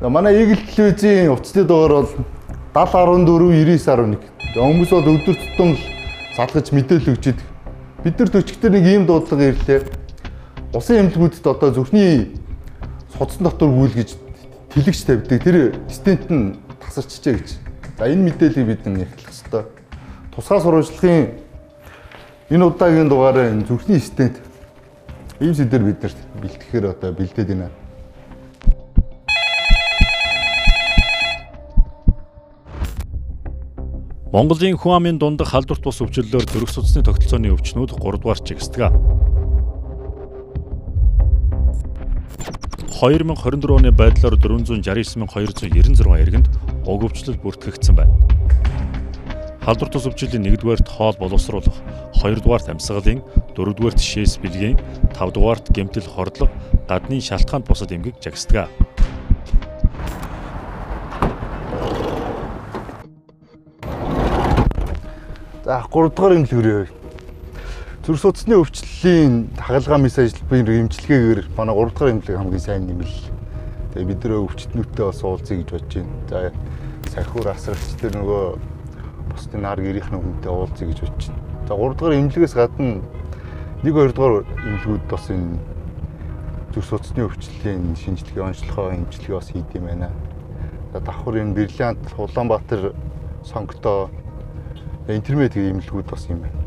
Манай Eagle телевизийн утасны дугаар бол 7014 9911. Хүмүүс бол өдөр тутам салгаж мэдээлэл өгч идэг. Бид нар төчгтөр нэг ийм дуудлага ирлээ. Усан эмнэлгүүдэд одоо зүрхний судсан дотор гүйлгэж тэлэгч тавьдаг. Тэр стент нь тасарчжээ гэж. За энэ мэдээллийг бид нэрлэх ёстой. Тусгай сурвалжлагын энэ удаагийн дугаараа зүрхний стент ийм сэдвэр бид нарт бэлтгэхээр одоо бэлдээд байна. Монголын хүн амын дундах халдварт бус өвчлөлөөр зүрх судасны тогтолцооны өвчнүүд 3 дугаар чигсдэг. 2024 оны байдлаар 469,296 иргэнд уг өвчлөл бүртгэгдсэн байна. Халдварт бус өвчлөлийн 1-дүгээрт хоол боловсруулах, 2-дүгээрт амьсгалын, 4-дүгээрт шээс бэлгийн, 5-дүгээрт гэмтэл хордлого, гадны шалтгаанд бусад эмгэг жагсдаг. За 3 дугаар эмнэлгүүрээ. Зүрх судасны өвчлөлийн хагалгаа мессежлбын эмчилгээгээр манай 3 дугаар эмнэлэг хамгийн сайн нэмэл. Тэгээ бид нөө өвчтнүүдтэй бас уулзъя гэж бодож байна. За сахиур асрагч тэр нөгөө бусдын нар гэрийнх нь хүнтэй уулзъя гэж бодож байна. За 3 дугаар эмнэлгээс гадна 1-2 дугаар эмнэлгүүд бас энэ зүрх судасны өвчлөлийн шинжилгээ, онцлогоо эмчилгээ бас хийд юм байна. За давхар энэ Бриллиант, Улаанбаатар, Сонготоо интернет эмнэлгүүд бас юм байна.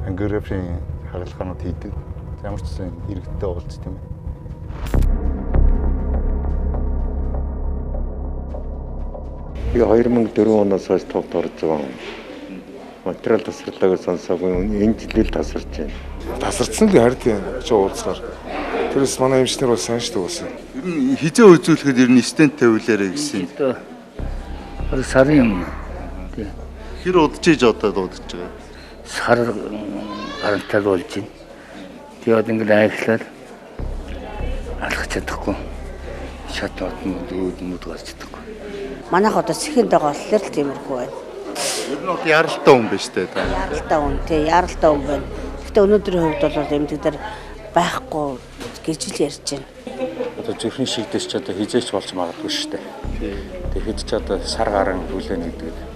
Ангиографийн хагалгаанууд хийдэг. Ямар ч гэсэн иргэдтэй уулздаг юм байна. Би 2004 оноос хойш тогт орж байгаа. Материал тасралтайгаар сонсоогүй энэ жилээр тасарч байна. Тасарсан л харин чи уулзгаар. Тэрс манай эмчнэр бас сайн шүү дээ. Ер нь хизээ үзүүлэхэд ер нь стент тавиулаарай гэсэн. Одоо сарын юм. Хэр удажиж одоо дуудаж байгаа? Сар гарантай болж байна. Тэгээд ингээд аяглаад алхах чадахгүй. Шатууд мод гарч чадахгүй. Манайх одоо сэхэндээ голлоор л тиймэрхүү байна. Ер нь бол яралтай хүн байна шүү дээ. Яралтай хүн тий, яралтай хүн байна. Гэхдээ өнөөдрийн хувьд бол эмнэлэг дээр байхгүй гэж л ярьж байна. Одоо зүрхний шигдэж ч одоо хизээч болж магадгүй шүү дээ. Тэгээд ч одоо сар гарan хүлээн гэдэг.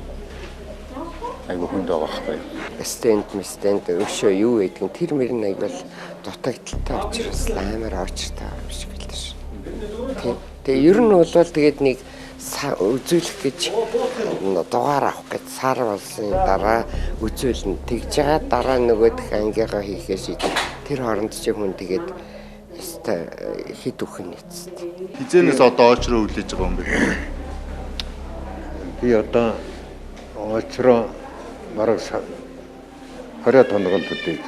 Айгу хүнд байгаа байхгүй. Стенд өшөө юу гэдэг тэр мөрний аяг бол дутагдaltaй учраас амар очиртай биш гэлээ ш. Тэгээ ер нь бол тэгээд нэг үзүүлэх гэж дугаар авах гэж сар болсон дараа үзүүлнэ. Тэгж байгаа дараа нөгөөх ангигаа хийхээс идэв. Тэр хооронд чи хүн тэгээд хит үхэн нийцсэн. Хизээнээс одоо очроо үлээж байгаа юм бэ? Би одоо очроо мараг 20 тоног л үдээж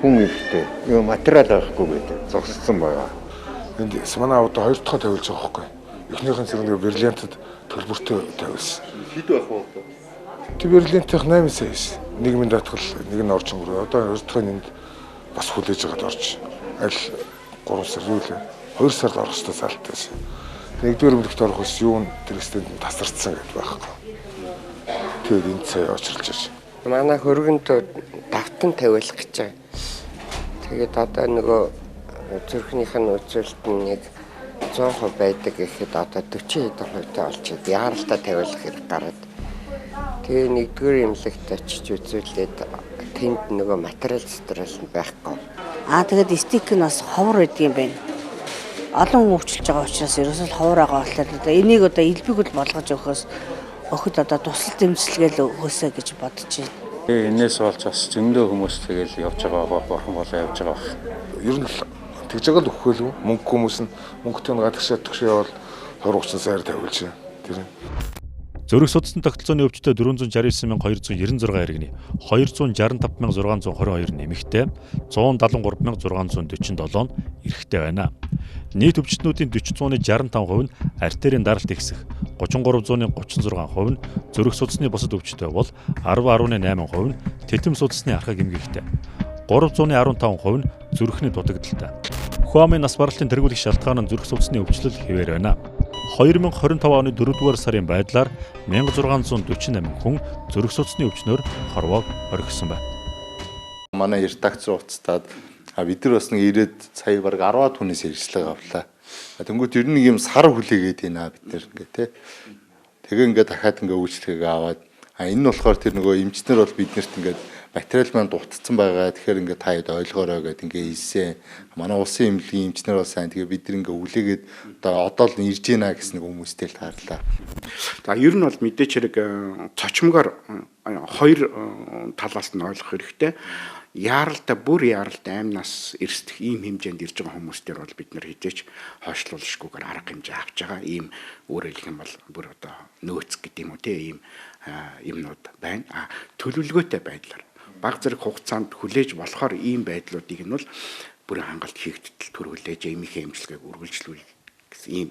хүн ихтэй юу материал авахгүй гэдэг зогссон байгаа. Энд манай одоо 2 дахь тавилж байгаа байхгүй. Эхнийхэн зэрэг Бриллиантад төлбөртэй тавилсан. Хэд байх вэ? Тэр Бриллиантын 8 сая. Нэг минь татгал, нэг нь орж өнгөрөө. Одоо 2 дахь нь энд бас хүлээж байгаад орж. Аль 3 сар юу лээ. 2 сард орох ёстой залтайсэн. Нэгдүгээр эмнэлэгт орох ус юу н тэр стенд тасарцсан гэдэг байхгүй. Тэгээд энэ цай очрлж байна. Манай хөргөнд давтан тавиулах гэж байгаа. Тэгээд одоо нөгөө зүрхнийх нь үзүүлэлт нэг 100% байдаг гэхэд одоо 40% олчиход яралтай тавиулах хэрэг гараад. Тэгээ нэгдүгээр эмнэлэгт очиж үзүүлээд тэнд нөгөө материал затрал байхгүй. Тэгээд стик нь бас ховор байдаг юм байна. Олон өвчлөж байгаа учраас ерөөсөө ховор байгаа болохоор энийг одоо элбэг л болгож өгөхөөс охид одоо тусалт эмчилгээл өгөөсэй гэж бодож байна. Энээс болж бас зөндөө хүмүүс тэгэл явж байгаа борхон болоо явж байгаа баг. Ер нь тэгж байгаа л өгөхгүй л мөнгө хүмүүс нь мөнгөтэй гадагшаа төгшөө бол 20-30 саяар тавиулж байна. Тэр нь Зүрх судасны тогтолцооны өвчтөд 469,296 иргэний 265,622 нэмэгтэй 173,647 эрэгтэй байна. Нийт өвчтнүүдийн 40,65% нь артерийн даралт ихсэх, 33,36% нь зүрх судасны бусад өвчтөй бол 10,18% нь титэм судасны архаг эмгэгтэй, 315% нь зүрхний дутагдaltaй. Хүн амын нас баралтын тэргүүлэх шалтгаан нь зүрх судасны өвчлөл хэвээр байна. 2025 оны 4-р сарын байдлаар 1648 хүн зүрх судасны өвчнөөр хорвоог орхисон байна. Манай редакц руу уцтаад бид нар бас нэг ирээд сая бараг 10-аад хүнээс хэрэгслэг авлаа. Тэнгүүт ер нь нэг юм сар хүлээгээд байна бид нэр ингээ тий. Тэгээ ингээ дахиад ингээ үйлчлэгээ аваад энэ нь болохоор тэр нөгөө эмчнэр бол биднэрт ингээ материал маань дутцсан байгаа. Тэгэхээр ингээ та хэд ойлгоорой гэд ингээ хэлсэн. Манай улсын эмнэлгийн эмчнэр бол сайн. Тэгээ бид нар ингээ хүлээгээд одоо л ирж гинэ гэсэн нэг хүмүүстэй л таарлаа. За ер нь бол мэдээч хэрэг цочмогоор хоёр талаас нь ойлгох хэрэгтэй. Яаралтай бүр яаралтай аймнаас эрсдэх ийм хэмжээнд ирж байгаа хүмүүстээр бол бид нар хизээч хойшлуулшгүйгээр арга хэмжээ авч байгаа. Ийм өөрөөр хэлэх юм бол бүр одоо нөөц гэдэг юм уу тийм ийм юмнууд байна. Төлөвлөгөөтэй байдлаар бага зэрэг хугацаанд хүлээж болохоор ийм байдлуудыг нь бол бүр хангалт хийгдэл төр хүлээж эмийнхээ эмчилгээг үргэлжлүүлэх гэсэн ийм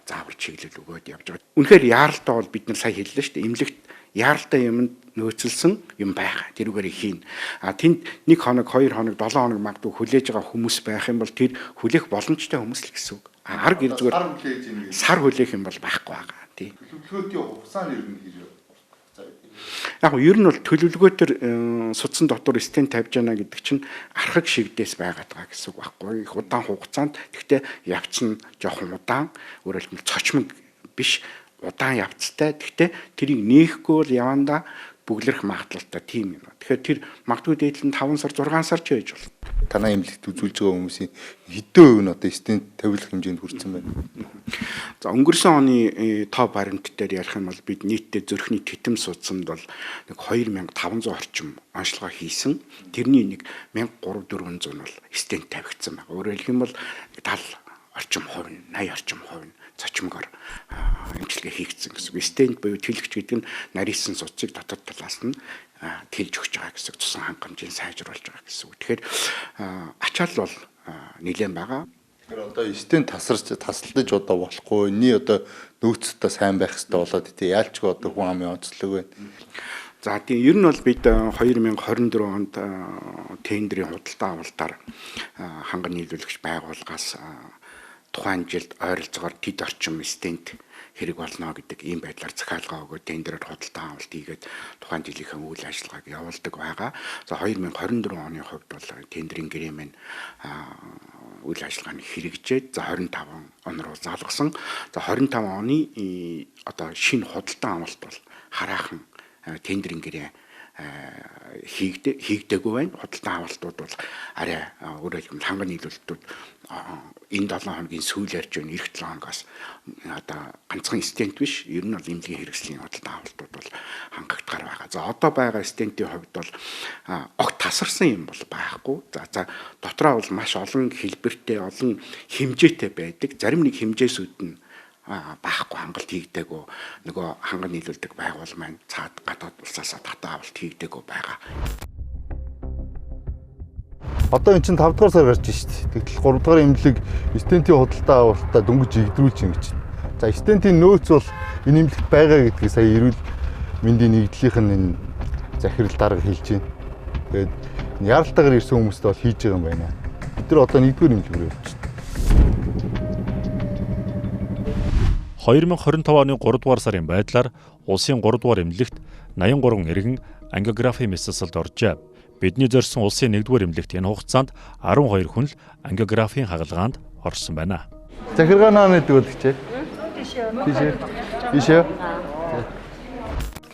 заавар чиглэл өгөөд явж байгаа. Үнэхээр яаралтай бол бид нар сая хэллээ шүү дээ. Эмнэлэгт яаралтай юмд нөөцлсөн юм байгаа. Тэрүүгээр хийн. Тэнд 1 хоног, 2 хоног, 7 хоног магадгүй хүлээж байгаа хүмүүс байх юм бол тэр хүлээх боломжтой хүмүүс л гэсэн үг. Арга гэр зүгээр сар хүлээх юм бол байхгүй байгаа. Тий. Төлөвлөгөөний хугацааны ер нь хэрэг. Яг нь ер нь бол төлөвлөгөөтөр судсан дотор стенд тавьж яана гэдэг чинь архаг шигдээс байгаад байгаа гэсэн үг байхгүй. Их удаан хугацаанд гэхдээ явцсан жоохон удаан өөрөөр хэлбэл цочмог биш удаан явцтай. Гэхдээ тэрийг нээхгүй бол явандаа бүглэрх магадлалтай тийм юм. Тэгэхээр тэр магадгүй дээдлэн 5 сар 6 сар ч байж болно. Танай эмнэлэгт үзүүлж байгаа хүмүүсийн хэдэн хувь нь одоо стенд тавилах хэмжээнд хүрсэн байна. За өнгөрсөн оны топ баримт дээр ярих юм бол бид нийтдээ зүрхний тэтэм судсанд бол нэг 2500 орчим онцлогоо хийсэн. Тэрний нэг 1300-400 нь бол стенд тавигдсан байна. Өөрөөр хэлэх юм бол 70 орчим хувь нь 80 орчим хувь нь цочмогоор эмчилгээ хийгдсэн гэсэн. Стенд буюу тэлэгч гэдэг нь нарийнсан судсыг дотоод талаас нь тэлж өгч байгаа гэсэн. Цусан хангамжийг сайжруулж байгаа гэсэн. Тэгэхээр ачаал бол нэлээд байгаа. Тэгэхээр одоо стенд тасалдаж одоо болохгүй. Энийний одоо нөөцтэй сайн байх хэрэгтэй болоод тий яалчгүй одоо хүн амын онцлог байна. За тийм ер нь бол бид 2024 онд тендерийн худалдаа авалтаар ханган нийлүүлэгч байгууллагаас тухайн жилд ойролцоогоор тэд орчим стенд хэрэг болно гэдэг ийм байдлаар захиалга өгөөд тендерээр худалдаа авалт хийгээд тухайн жилийнхээ үйл ажиллагааг явуулдаг байгаа. За 2024 оны хувьд бол тендерийн гэрэмэн үйл ажиллагааны хэрэгжээд за 25 он руу залгасан. За 25 оны одоо шинэ худалдаа авалт бол хараахан тендерийн гэрээ хийгдээгүй байна. Худалдаа авалтууд бол арай өөрөөр хэлбэл ханган нийлүүлэлтүүд энэ 7 хоногийн сүүлээрч байна. Эх 7 хоногоос одоо ганцхан стенд биш, ер нь бол эмнэлгийн хэрэгслийн худалдаа авалтууд бол хангагдгаар байгаа. За одоо байгаа стендийн хувьд бол огт тасарсан юм бол байхгүй. За дотроо бол маш олон хэлбэртэй, олон хэмжээтэй байдаг. Зарим нэг хэмжээсүүд нь байхгүй хангалт хийгдээгүй нөгөө ханган нийлүүлдэг байгуул маань цаад гадаад улсаас татаа авалт хийгдээгүй байгаа. Одоо эн чинь 5 дугаар сар гарч шít. Тэгтэл 3 дугаар эмнэлэг стентийн худалдаа авалтаа дөнгөж игдрүүлж байна гэж. За стентийн нөөц бол энэ эмнэлэгт байгаа гэдгийг сая эрүүл мэндийн нэгдлийнх нь энэ захирал дарга хэлж байна. Тэгээд яралтайгаар ирсэн хүмүүст бол хийж байгаа юм байна. Бид нар одоо 1-р эмнэлэг рүү явж байна. 2025 оны 3 дугаар сарын байдлаар улсын 3 дугаар эмнэлэгт 83 иргэн ангиографийн мэсэлсэлд оржээ. Бидний зорьсон улсын 1-р эмнэлэгт энэ хугацаанд 12 хүн л ангиографийн хагалгаанд орсон байна. Захиргаанаа нэгдэг үгчээ. Тийшээ.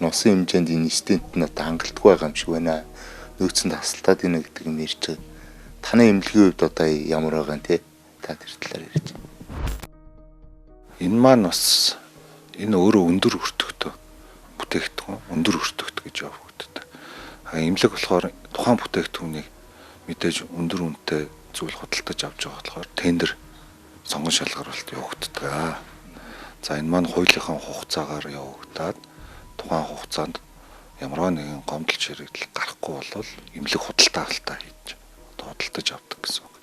Носын хэмжээнд энэ стент нь одоо хангалтгүй байгаа юм шиг байна. Нөөцөнд тасалтаад гинэ гэдэг юм ярьж байгаа. Таны эмнэлгийн хувьд одоо ямар байгаа юм те? Та тэр талаар ярьж. Энэ маань бас энэ өөрөө өндөр өртөгтэй бүтээгдэхүүн, өндөр өртөгт гэж явагддаг. Эмнэлэг болохоор тухайн бүтээгдэхүүнийг мэдээж өндөр үнэтэй зүйл худалдаж авч байгаа болохоор тендер сонгон шалгаруулалт явагддаг. За энэ маань хуулийнхаа хугацаагаар явагдаад тухайн хугацаанд ямар нэгэн гомдол ширэгдэл гарахгүй бол эмнэлэг худалдаа авалтаа хийж худалдаж авдаг гэсэн үг.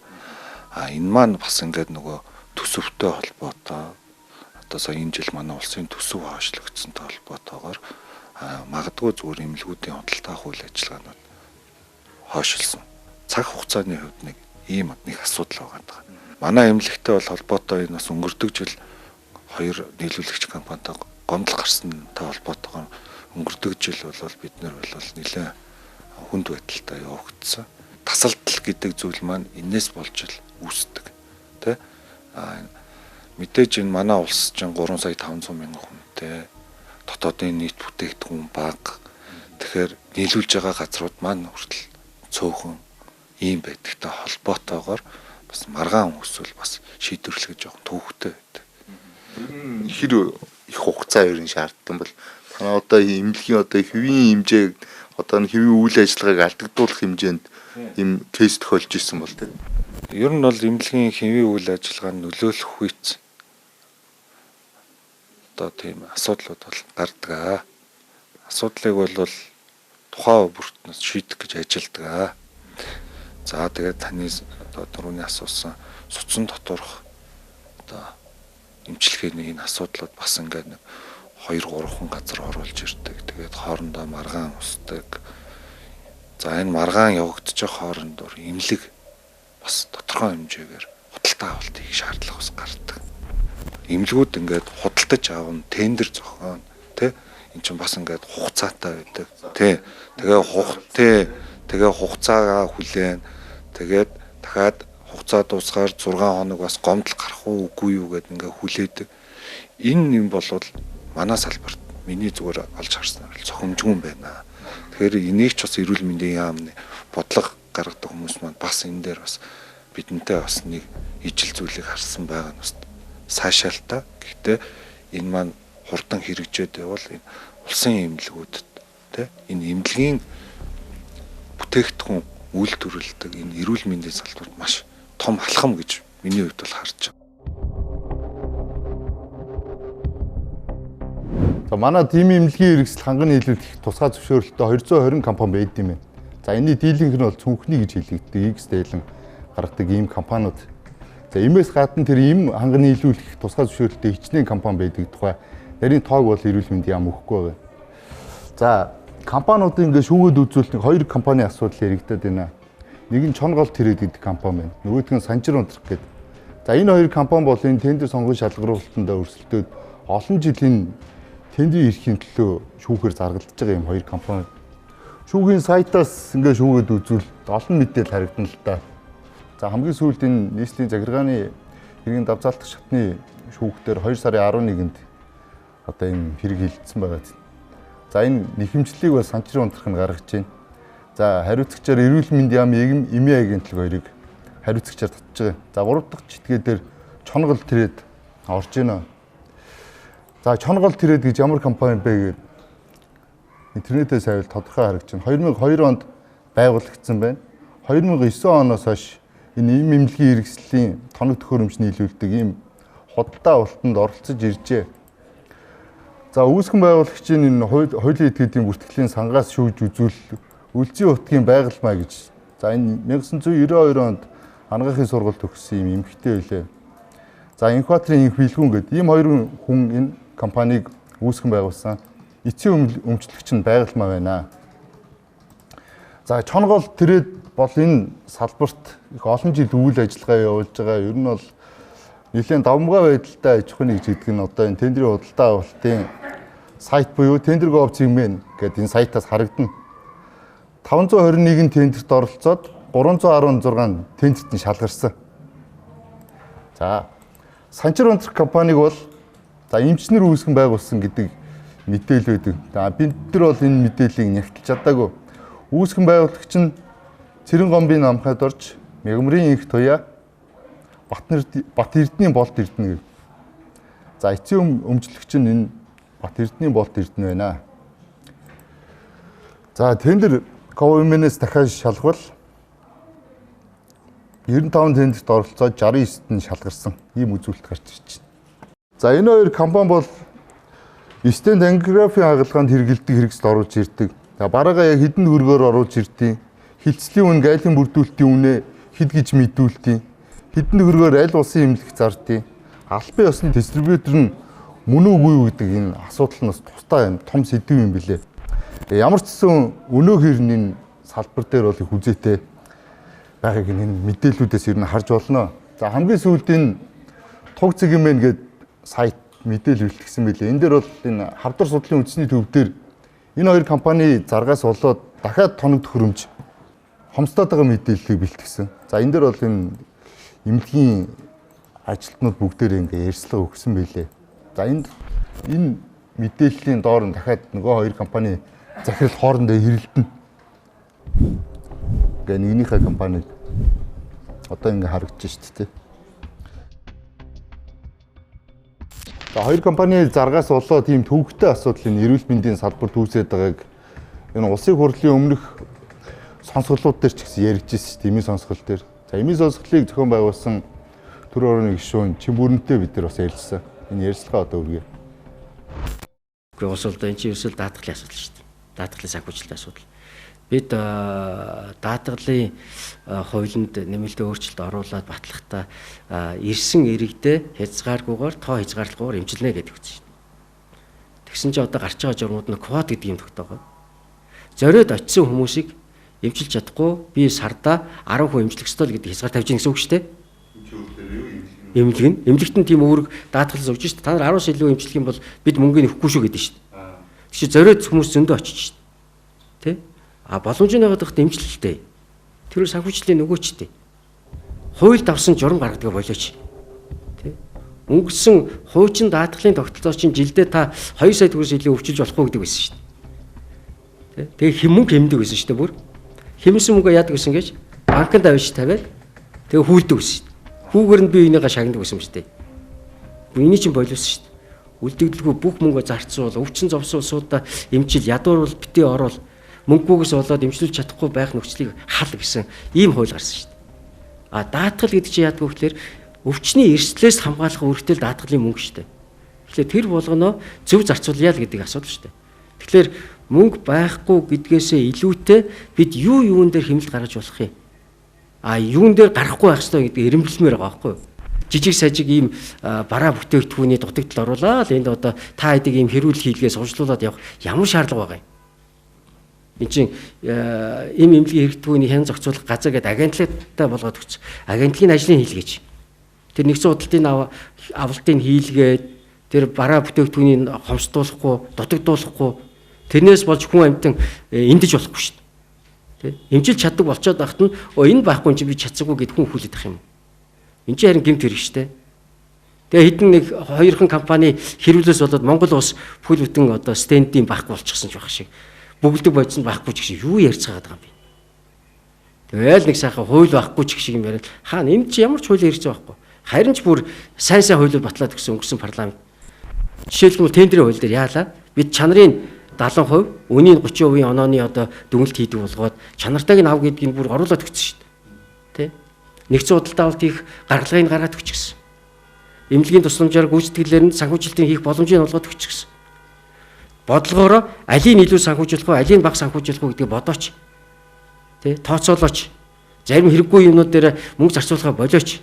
Энэ маань бас ингээд нөгөө төсөвтэй холбоотой одоо сая энэ жил манай улсын төсөв хойшлогдсонтой холбоотойгоор магадгүй зүгээр эмнэлгүүдийн худалдаа хууль ажиллагаанууд хойшилсан. Цаг хугацааны хувьд нэг ийм нэг асуудал байгаа. Манай эмнэлэгтэй бол холбоотой энэ бас өнгөрдөг жил 2 нийлүүлэгч компанитай гомдол гарсантай холбоотойгоор өнгөрдөг жил бол бид нэр бол нэлээд хүнд байдалтай явагдсан. Тасалдал гэдэг зүйл маань энээс болж л үүсдэг. Тэ? Мэдээж энэ манай улс чинь 3 сая 500 мянган хүнтэй. Дотоодын нийт бүтээгдэхүүн бага. Тэгэхээр нийлүүлж байгаа газрууд маань хүртэл цөөхөн ийм байдагтай холбоотойгоор бас маргаан өсвөл бас шийдвэрлэх жоохон төвөгтэй байдаг. Хэр их хугацаа ерөн шаарддаг юм бол танаа одоо эмнэлгийн одоо хэвийн хэмжээ одоо энэ хэвийн үйл ажиллагааг алдагдуулах хэмжээнд ийм кейс тохиолж ирсэн бол тэ. Ер нь бол эмнэлгийн хэвийн үйл ажиллагаанд нөлөөлөх үйц одоо тийм асуудлууд бол гардаг. Асуудлыг бол тухайн бүртнээс шийдэх гэж ажилладаг. За тэгээд таны одоо түрүүний асуусан суцсан доторх одоо эмчилгээний энэ асуудлууд бас ингээд нэг 2-3 газар оруулж ирдэг. Тэгээд хоорондоо маргаан усдаг. За энэ маргаан явагдаж байгаа хоорондоор эмнэлэг бас тодорхой хэмжээгээр худалдаа авалт хийх шаардлага бас гардаг. Эмнэлгүүд ингээд худалдаж аавн тендер зохион тий эн чинь бас ингээд хугацаатай байдаг. Тий. Тэгээ хугацаагаа хүлээн тэгээд дахиад хугацаа дуусгаар 6 хоног бас гомдол гарах уу үгүй юу гэдээ ингээ хүлээдэг. Энэ юм бол манай салбарт миний зүгээр олж харснаар цохимжгүй байна. Тэгэхээр энийг ч бас эрүүл мэндийн яамны бодлого гаргадаг хүмүүс маань бас энэ дээр бас бидэнтэй бас нэг ижил зүйлийг харсан байгаа нь бас сайшаалтай. Гэхдээ энэ маань хурдан хэрэгжээд байвал энэ улсын эмнэлгүүдэд тэ энэ эмнэлгийн бүтээгдэхүүн үйлдвэрлэдэг энэ эрүүл мэндийн салбарт маш том алхам гэж миний хувьд бол харж байна. За манай тимийн эмнэлгийн хэрэгсэл ханган нийлүүлэх тусгай зөвшөөрөлтөй 220 компани байд юм байна. За энэний дийлэнх нь бол цүнхний гэж хэлэгддэг X-дэйлэн гаргадаг ийм компаниуд. За иймээс гадна тэр ийм ханган нийлүүлэх тусгай зөвшөөрөлтөй хичнээн компани байдаг тухай нарийн тоог бол эрүүл мэндийн яам өгөхгүй байна. За компаниудын ингээ шүүгээд үзүүлэх 2 компани асуудал яригдаад байна. Нэг нь Чонгол Тэрэд гэдэг компани байна. Нөгөөх нь Санчир унтрах гэдэг. За энэ 2 компани бол энэ тендер сонгон шалгаруулалтанд өрсөлдөд олон жилийн тендерийн эрхийн төлөө шүүхээр заргалдаж байгаа юм 2 компани. Шүүхийн сайтаас ингээ шүүгээд үзвэл олон мэдээлэл харагдана л да. За хамгийн сүүлд энэ нийслэлийн захиргааны хэргийн давзаалтах шатны шүүхтэр 2 сарын 11-нд одоо энэ хэрэг хилцсэн байгаа. За энэ нэхэмжлэлийг бол Санчир унтрах нь гаргаж байна. За хариуцагчаар эрүүл мэндийн яам эмийн агентлаг 2-ыг хариуцагчаар татж байгаа. За 3 дахь читгээ дээр Чонгол Тэрэд орж байна. За Чонгол Тэрэд гэж ямар компани бэ гэдэг интернетээс авал тодорхой харагдаж байна. 2002 онд байгуулагдсан байна. 2009 оноос хойш энэ эм эмнэлгийн хэрэгслийн тоног төхөөрөмж нийлүүлдэг ийм худалдаа авалтанд оролцож иржээ. За үүсгэн байгуулагчийн энэ хуулийн этгээдийн бүртгэлийн сангаас шүүж үзүүл Үлзий утгийн байгальмаа гэж. За энэ 1992 онд ангаахын сургалт төгссөн юм эмэгтэй байлээ. За Инхбаатарын инх билгүүн гэдэг ийм 2 хүн энэ компанийг үүсгэн байгуулсан. Эцсийн өмчлөгч нь байгальмаа байна. За Чонгол Тэрэд бол энэ салбарт их олон жил үйл ажиллагаа явуулж байгаа. Ер нь бол нэлээд давмгай байдалтай аж ахуйн нэгж гэдэг нь одоо энэ тендерийн худалдаа авалтын сайт буюу Tender.gov.cgmn гэдэг энэ сайтаас харагдана. 521 тендерт оролцоод 316 тендерт нь шалгарсан. За Санчир унтрах компаниг бол за эмчнэр үүсгэн байгуулсан гэдэг мэдээлэл байдаг. За бид нар бол энэ мэдээллийг нягтлж чадаагүй. Үүсгэн байгуулагч нь Цэрэн гомбын намхайд орж Мягмарын инх туяа Бат Эрдэнийн болт Эрдэнэ. За эцсийн өмчлөгч нь энэ Бат Эрдэнийн болт Эрдэнэ байна. За Tender.gov.cgmn-ээс дахиад шалгавал 95 тендерт оролцоод 69-т нь шалгарсан. Ийм үзүүлэлт гарч ирж байна. За энэ 2 компани бол стенд ангиографийн хагалгаанд хэрэгэлдэг хэрэгсэл оруулж ирдэг. За бараагаа яг хэдэн төгрөгөөр оруулж ирдэг. Хилцлийн үн гайлын бүрдүүлэлтийн үнэ хэд гэж мэдүүлдэг. Хэдэн төгрөгөөр аль улсын эмнэлэг зардыг. Албан ёсны дистрибьютор нь мөн үгүй юу гэдэг энэ асуудал нь бас тусдаа юм том сэдв юм билээ. Ямар ч гэсэн өнөө хэрний салбар дээр бол их үзээтэй байгааг энэ мэдээллүүдээс ер нь харж болно. За хамгийн сүүлд энэ Туг.cgmn гэдэг сайт мэдээлэл бэлтгэсэн билээ. Энэ дээр бол энэ хавдар судлалын үндэсний төв дээр энэ 2 компани заргаас болоод дахиад тоног төхөөрөмж хомсдоод байгаа мэдээллийг бэлтгэсэн. За энэ дээр бол энэ эмнэлгийн ажилтнууд бүгдээрээ ингээ ярьцлага өгсөн байлээ. За энэ мэдээллийн доор нь дахиад нөгөө хоёр компани захирал хоорондоо хэрэлдэнэ. Ингээ нэгнийхээ компаниг одоо ингээ харагдаж шүү дээ. За хоёр компани заргаас болоод тийм төвөгтэй асуудлын эрүүл мэндийн салбар түүсээд байгааг энэ улсын хурлын өмнөх сонсголууд дээр ч гэсэн ярьж ирсэн шүү дээ. Эмийн сонсгол дээр. За эмийн сонсголыг зохион байгуулсан төр орны гишүүн Чимбүрэнтэй бид нар бас ярилцсан. Энэ ярилцлага одоо үргэлж. Гэхдээ улс ордоо энэ чинь ерөөсөө даатгалын асуудал шүү дээ. Даатгалын санхүүжилтийн асуудал. Бид даатгалын хуулинд нэмэлтээ өөрчлөлт оруулаад батлахдаа ирсэн иргэдээ хязгааргүйгээр тоо хязгаарлалгүйгээр эмчилнэ гэдэг үгтэй шүү дээ. Тэгсэн чинь одоо гарч байгаа журмууд нь квот гэдэг юм тогтоогоо. Зориод очисон хүмүүсийг эмчилж чадахгүй би сарда 10 хүн эмчлэх ёстой л гэдэг хязгаар тавьж гин гэсэн үг шүү дээ. Эмнэлэгт нь тийм үүрэг даатгалаас өгч шүү дээ. Та нар 10-аас илүү эмчлэх юм бол бид мөнгөний өгөхгүй шүү гэдэг шүү дээ. Тэг чи зориод хүмүүс зөндөө очиж шүү дээ. Тэ? Боломжтой байгаад эмчлэлтэй. Тэр санхүүжилтийн нөгөөчтэй. Хуульд авсан журам гаргадаг болооч. Тэ? Өнгөрсөн хуучин даатгалын тогтолцоо чинь жилдээ та 2 сая төгрөс илүү өвчилж болохгүй гэдэг байсан шүү дээ. Тэ? Тэгээ мөнгө хэмдэг байсан шүү дээ бүр. Хэмсэн мөнгө яадаг гэсэн гэж банкнд авч тавиад тэгээ хүлдэг байсан шүү дээ. Хүүгээр нь би энийгээ шагнадаг байсан юм шүү дээ. Эний чинь боловсон шүү дээ. Үлдэгдэлгүй бүх мөнгөө зарцуул, өвчин зовсон улсуудаа эмчил, ядууруул, битээ оруул, мөнгөгөөс болоод эмчилж чадахгүй байх нөхцөлийг хал гэсэн ийм хууль гарсан шүү дээ. Даатгал гэдэг чинь яадаг вэ гэхээр өвчний эрсдлээс хамгаалах үүрэгтэй даатгалын мөнгө шүү дээ. Тэгэхээр тэр болгоно зөв зарцуулъя л гэдэг асуудал шүү дээ. Тэгэхээр мөнгө байхгүй гэдгээсээ илүүтэй бид юун дээр хэмнэлт гаргаж болох юм? Юун дээр гарахгүй байх ёстой гэдэг эренбэлмээр байгаа байхгүй юу? Жижиг сажиг ийм бараа бүтээгдэхүүний дутагдал оруулаад энд одоо та хэдийг ийм хэрүүл хийлгээс хурцлуулаад явах ямар шаардлага байгаа юм? Энд чинь ийм эмнэлгийн хэрэгтгүүний хэн зохицуулах газар гэдэг агентлагтай болгоод өгч. Агентлагийн ажлын хийлгэж. Тэр нэгэн худалдын авалтын хийлгээд тэр бараа бүтээгдэхүүнийг хомсдуулахгүй, дутагдуулахгүй тэрнээс болж хүн амьтан эндэж болохгүй шүү дээ. Эмчилж чаддаг болцоод байхад нь энэ байхгүй юм чи би чадсаггүй гэд хүн хүлээдэх юм. Энд чинь харин гэмт хэрэг шүү дээ. Тэгээ хэдэн нэг хоёрхан компани хэрүүлээс болоод Монгол улс бүхэл бүтэн одоо стендийн байхгүй болчихсон ч байх шиг. Бүгдийг бодсон байхгүй ч шиг юу ярьж байгаа юм бэ? Тэгэл нэг сайхан хууль байхгүй ч шиг юм яриад хаана энд чи ямар ч хууль ярьж байгаа байхгүй. Харин ч бүр сайн хуулиуд батлаад өгсөн өнгөрсөн парламент. Жишээлбэл тендерийн хууль дээр яалаа бид чанарын 70%, үнийн 30% онооны одоо дүгнэлт хийдэг болгоод чанартайг нь ав гэдгийг бүр оруулаад өгсөн шүү дээ. Тэ? Нэгдсэн худалдаа авалт хийх гаргалгыг гаргаад өгчихсэн. Эмнэлгийн тусламжаар гүйцэтгэлээр нь санхүүжилтийн хийх боломжийг олгоод өгчихсэн. Бодлогоороо алийг илүү санхүүжүүлэх үү, алийг бага санхүүжүүлэх үү гэдгийг бодооч. Тэ? Тооцоолооч. Зарим хэрэггүй юмнууд дээр мөнгө зарцуулахаа болооч.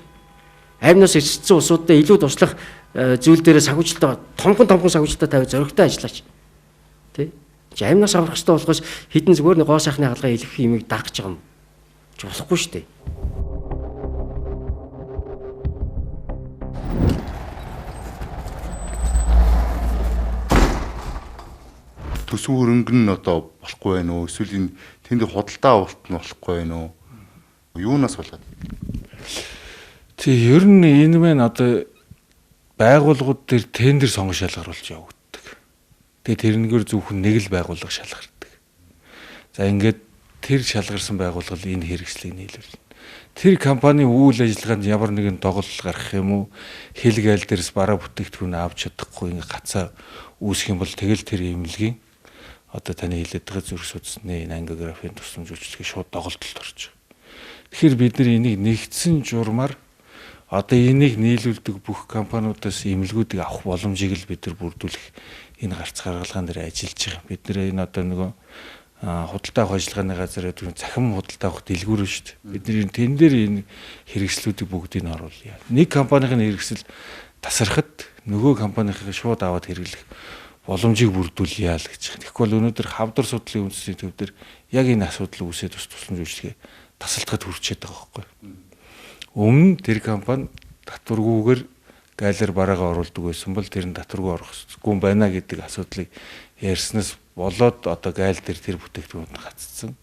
Аймнаас ирсэн улсуудад илүү туслах зүйл дээр санхүүжилтээ томхон санхүүжилтээ тавиад зоригтой ажиллаач. Тэ? Чи аймнаас аврах хэрэгтэй болохоос хідэн зүгээр нэг гоо сайхны хаалгаа илгэх юмыг даах гэж байгаа юм. Чи болохгүй шүү дээ. Төсөв хөрөнгө нь одоо болохгүй байх уу? Эсвэл энэ тэнд худалдаа авалт нь болохгүй байх уу? Юунаас болоод? Тэг ер нь энэ мэн одоо байгууллагууд дээр тендер сонгох шалгаруулж явагдав. Тэгээ тэрнгээр зөвхөн нэг л байгууллага шалгардаг. За ингээд тэр шалгарсан байгууллага энэ хэрэгслийг нийлүүлнэ. Тэр компани үйл ажиллагаанд ямар нэгэн доголдол гарах юм уу? Хэл гайл дээрс бараа бүтээгдэхүүн авч чадахгүй ингээд гацаа үүсэх юм бол тэгэл тэр эмнэлгийн одоо таны хэлээд байгаа зүрх судасны энэ ангиографийн тусламж үйлчлэгээ шууд доголдолд орж байгаа. Тэгэхээр бид нар энийг нэгдсэн журмаар одоо энийг нийлүүлдэг бүх компаниудаас эмнэлгүүдийг авах боломжийг л бид нар бүрдүүлэх энэ гарц гаргалгаан дээр ажиллаж байгаа. Бид нэр энэ одоо нөгөө худалдаа авах ажиллагааны газар гэдэг захим худалдаа авах дэлгүүр шүү дээ. Бид нэр тэн дээр энэ хэрэгслүүдийг бүгдийг нь оруулъя. Нэг компанийн хэрэгсэл тасархад нөгөө компанийнхаа шууд аваад хэрэглэх боломжийг бүрдүүлъя л гэж. Тэгэхгүй бол өнөөдөр хавдар судлалын үндэсний төв дээр яг энэ асуудал үүсээд тусламж үйлчлэгээ тасалдахад хүрчээд байгаа байхгүй. Өмнө тэр компани татваргүйгээр гайлаар бараагаа оруулдаг байсан бол тэр нь татваргүй орохгүй байна гэдэг асуудлыг ярьснаас болоод одоо гайл дээр тэр бүтээгдэхүүнд гаццсан.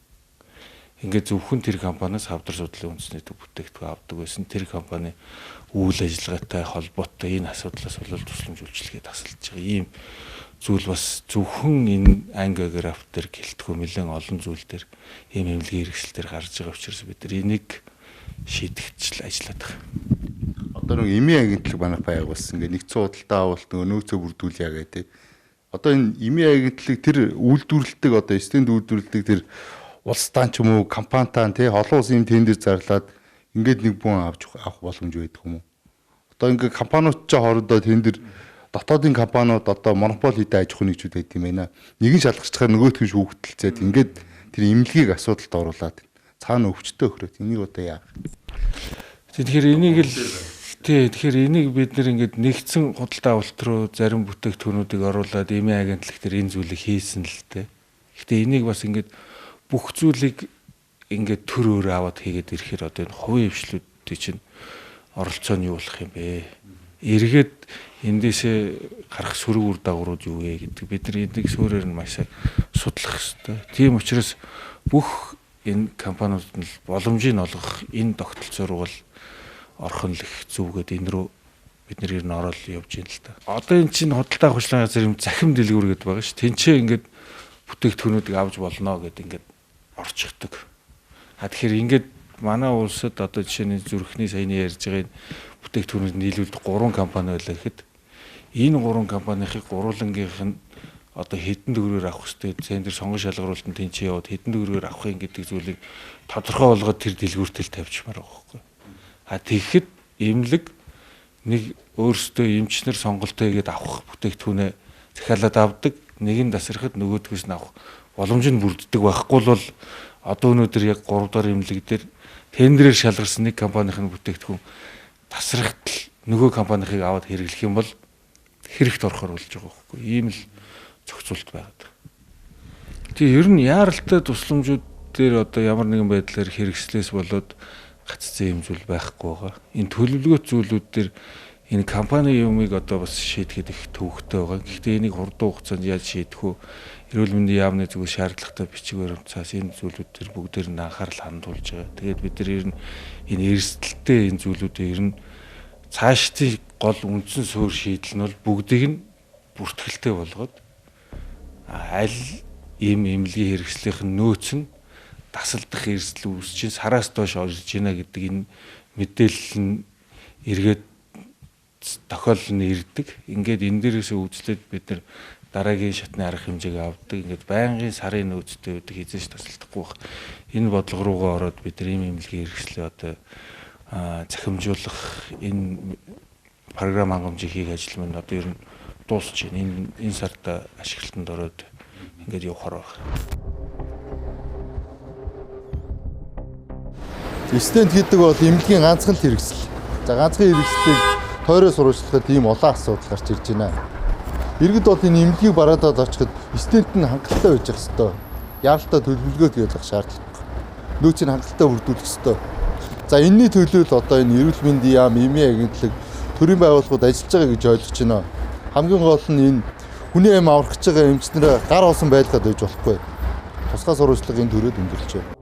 Ингээд зөвхөн тэр компаниас хавдар судлалын үндэсний төв бүтээгдэхүүн авдаг байсан. Тэр компани үйл ажиллагаатай холбоотой энэ асуудлаас бол тусламж үйлчилгээ тасалж байгаа. Ийм зүйл бас зөвхөн энэ ангиограф дээр гэлтгүй нэлээд олон зүйл дээр ийм эмнэлгийн хэрэгсэл дээр гарч байгаа учраас бид нар энийг шийдэгчл ажиллаад байгаа. Одоо нэг эмийн агентлаг манайх байгуулсан. Ингээ нэгдсэн худалдаа авалт нөөцөө бүрдүүлье гэдэг. Одоо энэ эмийн агентлаг тэр үйлдвэрлэдэг одоо стенд үйлдвэрлэдэг тэр улстай ч юм уу компанитай тий олон улсын тендер зарлаад ингээд нэг бүхэн авах боломж байдаг юм уу? Одоо ингээ компаниуд ч хоорондоо тендер дотоодын компаниуд одоо монопол хийдэг аж ахуйн нэгжүүд байдаг юм байна. Нэг нь шалгачаар нөгөөх нь шүүгтэлцээд ингээд тэр эмнэлгийг асуудалд оруулаад цаана өвчтөе өхрөөд энийг одоо яах? Тэгэхээр энийг бид нэр ингээд нэгдсэн худалдаа авалт руу зарим бүтээгдэхүүнүүдийг оруулаад эмийн агентлаг дээр энэ зүйлийг хийсэн л дээ. Гэхдээ энийг бас ингээд бүх зүйлийг ингээд төр өөр аваад хийгээд ирэхээр одоо энэ хувийн хвшлүүдийн чинь оролцоо нь юу болох юм бэ? Эргээд эндээсээ гарах сөрөг үр дагаврууд юу вэ гэдэг бид нар энийг суурьаар нь маш судлах хэрэгтэй. Тийм учраас бүх энэ компаниуд нь боломжийг олгох энэ тогтолцоо руу орхон л их зүвгээд энэ рүү бид нэр нь ороод явж байна л та. Одоо эн чинь худалдаа авах хвшлын газар юм захим дэлгүүр гэдэг байгаа ш. Тэнцээ ингээд бүтээгдэхүүнүүдийг авч болно гэд ингээд орчихдаг. Тэгэхээр ингээд манай улсад одоо жишээний зүрхний саяны ярьж байгаа энэ бүтээгдэхүүнүүд нийлүүлдэг 3 компани байлаа гэхэд энэ 3 компанийн гурвангийнх нь одоо хэдэн төгрөгөөр авах хэрэгтэй центр сонгон шалгаруулалтанд тэнцээ яваад хэдэн төгрөгөөр авахын гэдэг зүйлийг тодорхой болгоод тэр дэлгүүртэл тавьчихмаар байгаа байхгүй. Тэгэхэд эмнэлэг нэг өөрсдөө эмчнэр сонголтоо хийгээд авах бүтээгдэхүүнээ захиалаад авдаг, нэг нь тасрахад нөгөөдгөөс нь авах боломж нь бүрддэг байхгүй бол одоо өнөөдөр яг 3 дахь эмнэлэг дээр тендерээр шалгарсан нэг компанийн бүтээгдэхүүн тасрахад нөгөө компанийнхыг аваад хэрэглэх юм бол хэрэгт орохоор болж байгаа байхгүй. Ийм л зохицуулт байгаад. Тэгээ ер нь яаралтай тусламжууд дээр одоо ямар нэгэн байдлаар хэрэгслээс болоод гаццсан юм зүйл байхгүй байгаа. Энэ төлөвлөгөөт зүйлүүд дээр энэ компани юмыг одоо бас шийдэхэд их төвөгтэй байгаа. Гэхдээ энийг хурдан хугацаанд яаж шийдэх вэ? Эрүүл мэндийн яамны зүгээс шаардлагатай бичгээр цаас энэ зүйлүүд төр бүгдээр нь анхаарал хандуулж байгаа. Тэгээд бид нар ер нь энэ эрсдэлтэй энэ зүйлүүдээ ер нь цаашдын гол үндсэн суурь шийдэл нь бол бүгдийг нь бүртгэлтэй болгоод аль ийм эмнэлгийн хэрэгслийнх нь нөөц нь тасалдах эрсдэл үүсчин сараас доош орж байна гэдэг энэ мэдээлэл нь эргээд тохиолдол нь ирдэг. Ингээд энэ дээрээс үзлээд бид нар дараагийн шатны арга хэмжээг авдаг. Ингээд байнгын сарын нөөцтэй байдаг хизээш тасалдахгүй байх. Энэ бодлого руугаа ороод бид нар ийм эмнэлгийн хэрэгслээ одоо захимжуулах энэ програм хангамжийг хийх ажил маань одоо ер нь дуусч байна. Энэ сард ашиглалтанд ороод ингээд явахаар байна. Стенд гэдэг бол эмнэлгийн ганцхан л хэрэгсэл. За ганцхан хэрэгслийг тойроо сурвалжлахад ийм олон асуудал гарч ирж байна. Иргэд бол энэ эмнэлгийг бараадаад очиход стенд нь хангалттай байж ах хэвээр. Яаралтай төлөвлөгөө хийх шаардлагатай. Нөөцийг хангалттай бүрдүүлэх хэвээр. За энэний төлөөл одоо энэ эрүүл мэндийн яам, эмийн агентлаг, төрийн байгууллагууд ажиллаж байгаа гэж ойлгож байна. Хамгийн гол нь энэ хүний амь аврах гэж байгаа эмчнэрээ гар хоосон байлгаад байж болохгүй. Тусгай сурвалжлагын төрөөд өндөрлж байна.